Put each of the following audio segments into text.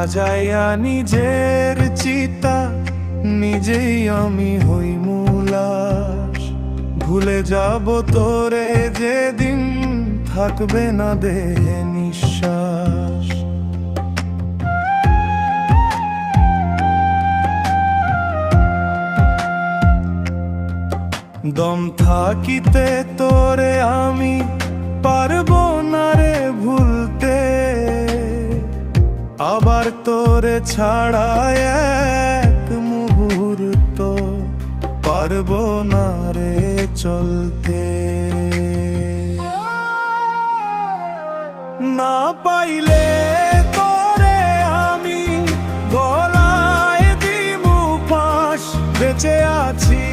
সাজাইয়া নিজের চিতা নিজেই আমি হই মূলাস। ভুলে যাব তোরে যেদিন থাকবে না দেহে নিঃশ্বাস। দম থাকিতে তোরে আমি পারবো না রে ভুলতে, আবার তোরে ছাড়া এক মুহূর্ত পারবো না রে চলতে। না পাইলে তোরে আমি গলায় দিমু ফাঁস, বেঁচে আছি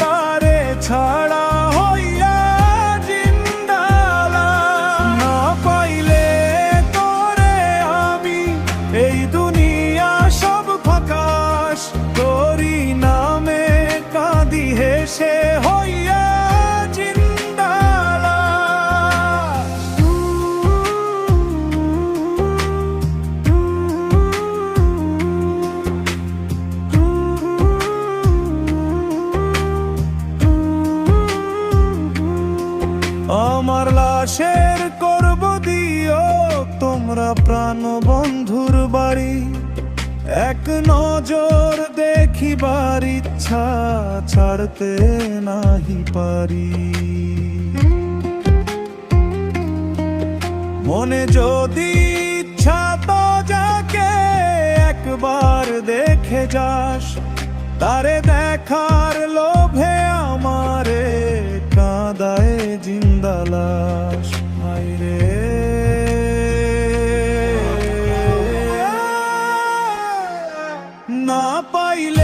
তারে ছাড়া হইয়া জিন্দালা। না পাইলে তোরে আমি এই দুনিয়া সব ফাঁকাশ, তোরি নামে কাঁদি হেসে হইয়া জিন্দালা। আমার লাশের করব দিও তোমরা প্রাণ বন্ধুর বাড়ি, এক নজর দেখিবার ইচ্ছা ছাড়তে নাহি পারি। মনে যদি ইচ্ছা তো যাকে একবার দেখে যাস, তারে দেখার লোভে আমারে কাঁদায় জিন্দা লাশ। হায়রে না পাইলে